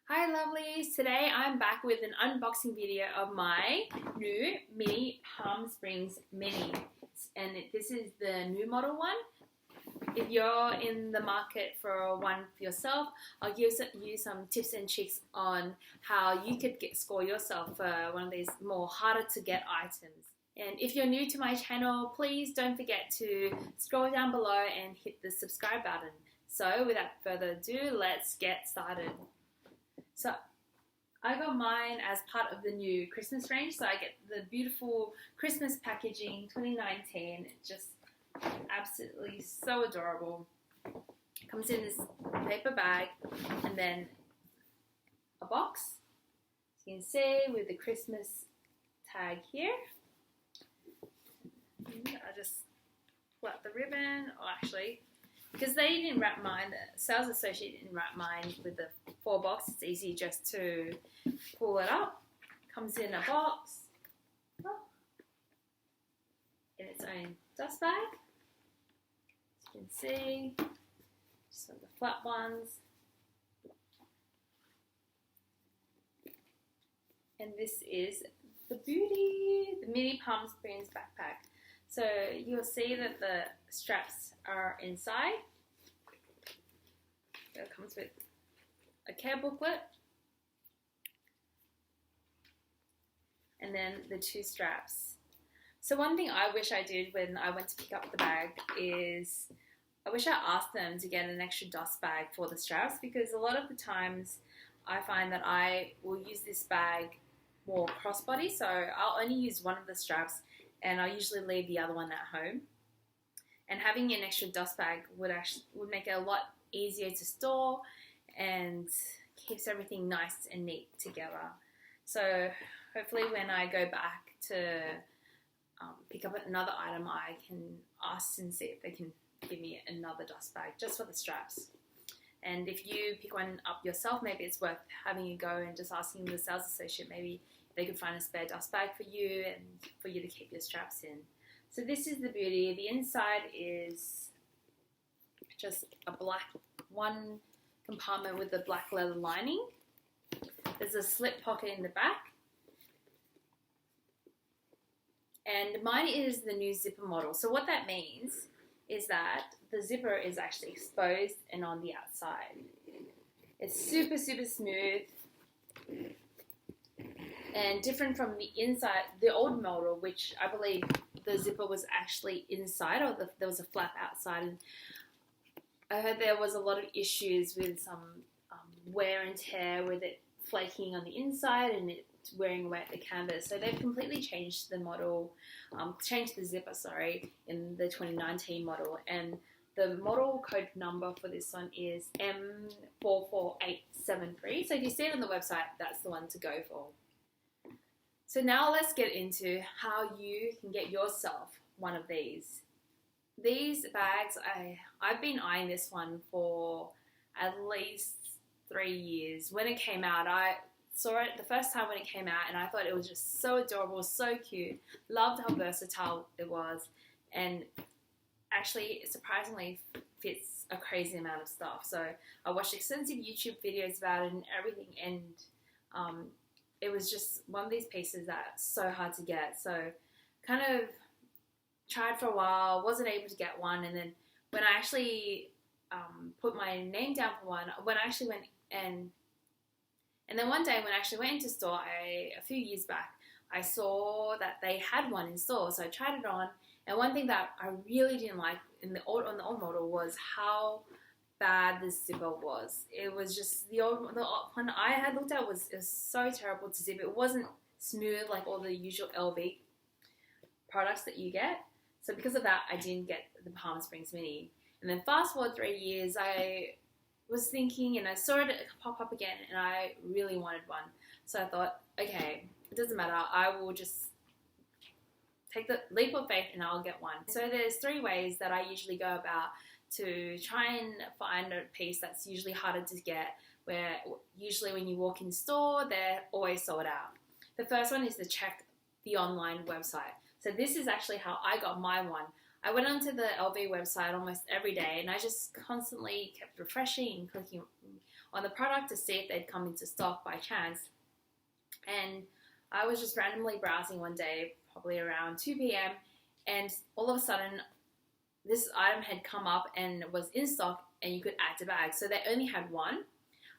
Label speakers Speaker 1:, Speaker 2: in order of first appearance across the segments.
Speaker 1: Hi lovelies, today I'm back with an unboxing video of my new mini Palm Springs Mini, and this is the new model one. If you're in the market for one for yourself, I'll give you some tips and tricks on how you could score yourself for one of these more harder to get items. And if you're new to my channel, please don't forget to scroll down below and hit the subscribe button. So without further ado, let's get started. So I got mine as part of the new Christmas range. So I get the beautiful Christmas packaging 2019. It's just absolutely so adorable. It comes in this paper bag and then a box, as you can see, with the Christmas tag here. I just cut the ribbon, or actually, because they didn't wrap mine, the sales associate didn't wrap mine with the 4-box, it's easy just to pull it up. Comes in a box, in its own dust bag, as you can see, just the flat ones. And this is the beauty, the mini Palm Springs backpack. So you'll see that the straps are inside. It comes with a care booklet and then the 2 straps. So one thing I wish I did when I went to pick up the bag is I wish I asked them to get an extra dust bag for the straps, because a lot of the times I find that I will use this bag more crossbody, so I'll only use one of the straps and I usually leave the other one at home. And having an extra dust bag would make it a lot easier to store and keeps everything nice and neat together. So hopefully when I go back to pick up another item, I can ask and see if they can give me another dust bag just for the straps. And if you pick one up yourself, maybe it's worth having a go and just asking the sales associate maybe they could find a spare dust bag for you and for you to keep your straps in. So this is the beauty. The inside is just a black one compartment with a black leather lining. There's a slip pocket in the back. And mine is the new zipper model. So what that means is that the zipper is actually exposed and on the outside. It's super, super smooth and different from the inside, the old model, which I believe the zipper was actually inside, or there was a flap outside. And I heard there was a lot of issues with some wear and tear, with it flaking on the inside and it wearing away at the canvas. So they've completely changed the model, changed the zipper, sorry, in the 2019 model. And the model code number for this one is M44873. So if you see it on the website, that's the one to go for. So now let's get into how you can get yourself one of these. These bags, I've been eyeing this one for at least 3 years. When it came out, I saw it the first time when it came out and I thought it was just so adorable, so cute. Loved how versatile it was, and actually surprisingly fits a crazy amount of stuff. So I watched extensive YouTube videos about it and everything, and it was just one of these pieces that's so hard to get. So kind of tried for a while, wasn't able to get one, and then when I actually put my name down for one, when I actually went and then one day when I actually went into store, a few years back, I saw that they had one in store, so I tried it on. And one thing that I really didn't like on the old model was how bad the zipper was. It was just the one I had looked at was so terrible to zip. It wasn't smooth like all the usual LV products that you get. So because of that, I didn't get the Palm Springs Mini. And then fast forward 3 years, I was thinking and I saw it pop up again and I really wanted one. So I thought, okay, it doesn't matter. I will just take the leap of faith and I'll get one. So there's 3 ways that I usually go about to try and find a piece that's usually harder to get, where usually when you walk in store, they're always sold out. The first one is to check the online website. So this is actually how I got my one. I went onto the LV website almost every day and I just constantly kept refreshing and clicking on the product to see if they'd come into stock by chance. And I was just randomly browsing one day, probably around 2 p.m., and all of a sudden, this item had come up and was in stock, and you could add to bag. So they only had one.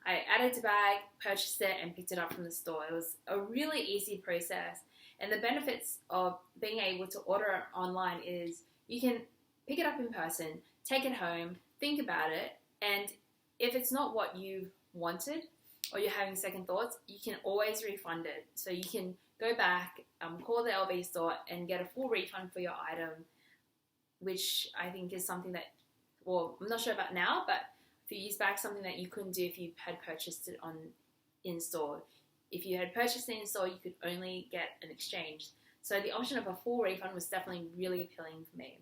Speaker 1: I added to bag, purchased it, and picked it up from the store. It was a really easy process. And the benefits of being able to order online is you can pick it up in person, take it home, think about it, and if it's not what you wanted or you're having second thoughts, you can always refund it. So you can go back, call the LV store and get a full refund for your item, which I think is something that, well, I'm not sure about now, but a few years back, something that you couldn't do if you had purchased it in store. If you had purchased it in store, you could only get an exchange. So the option of a full refund was definitely really appealing for me.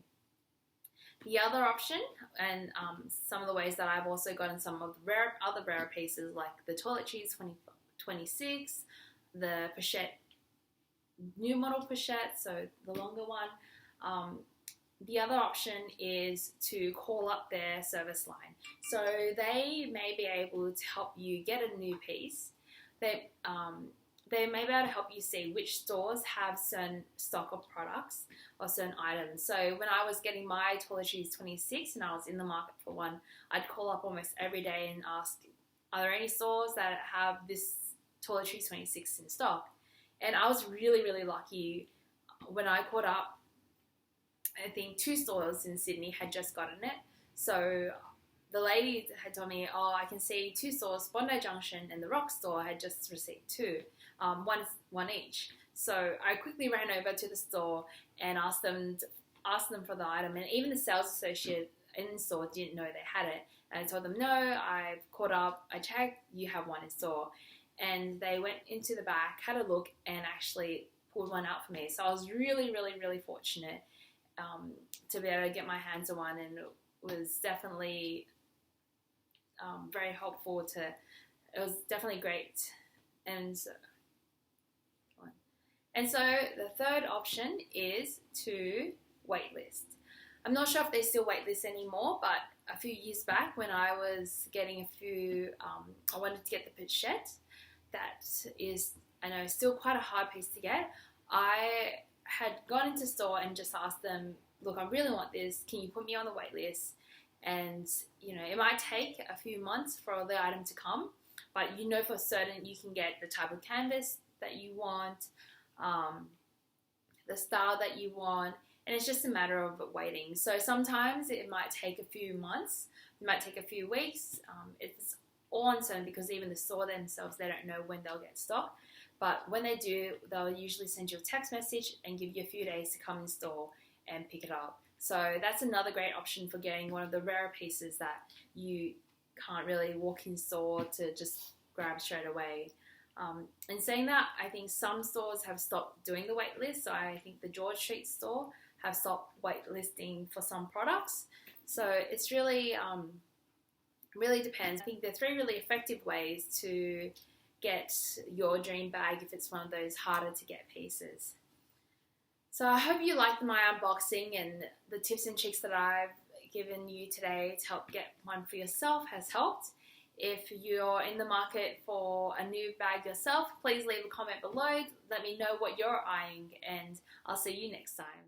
Speaker 1: The other option, and some of the ways that I've also gotten some of the other rare pieces, like the toiletries 26, the pochette, new model pochette, so the longer one. The other option is to call up their service line. So they may be able to help you get a new piece. They may be able to help you see which stores have certain stock of products or certain items. So when I was getting my toiletries 26 and I was in the market for one, I'd call up almost every day and ask, are there any stores that have this toiletries 26 in stock? And I was really, really lucky. When I called up, I think 2 stores in Sydney had just gotten it. So the lady had told me, oh, I can see 2 stores, Bondi Junction and the Rock store had just received 2, one each. So I quickly ran over to the store and asked them for the item, and even the sales associate in the store didn't know they had it. And I told them, no, I've caught up, I checked, you have one in store. And they went into the back, had a look, and actually pulled one out for me. So I was really, really, really fortunate to be able to get my hands on one, and it was definitely very helpful it was definitely great. And so the third option is to waitlist. I'm not sure if they still waitlist anymore, but a few years back when I was getting a few, I wanted to get the pochette. That is, I know, still quite a hard piece to get. I had gone into store and just asked them, look, I really want this. Can you put me on the wait list? And, it might take a few months for the item to come, but for certain you can get the type of canvas that you want, the style that you want, and it's just a matter of waiting. So sometimes it might take a few months, it might take a few weeks. It's all uncertain because even the store themselves, they don't know when they'll get stock. But when they do, they'll usually send you a text message and give you a few days to come in store and pick it up. So that's another great option for getting one of the rarer pieces that you can't really walk in store to just grab straight away. And saying that, I think some stores have stopped doing the wait list. So I think the George Street store have stopped wait listing for some products. So it's really, really depends. I think there are 3 really effective ways to get your dream bag if it's one of those harder to get pieces. So I hope you liked my unboxing, and the tips and tricks that I've given you today to help get one for yourself has helped. If you're in the market for a new bag yourself, please leave a comment below. Let me know what you're eyeing, and I'll see you next time.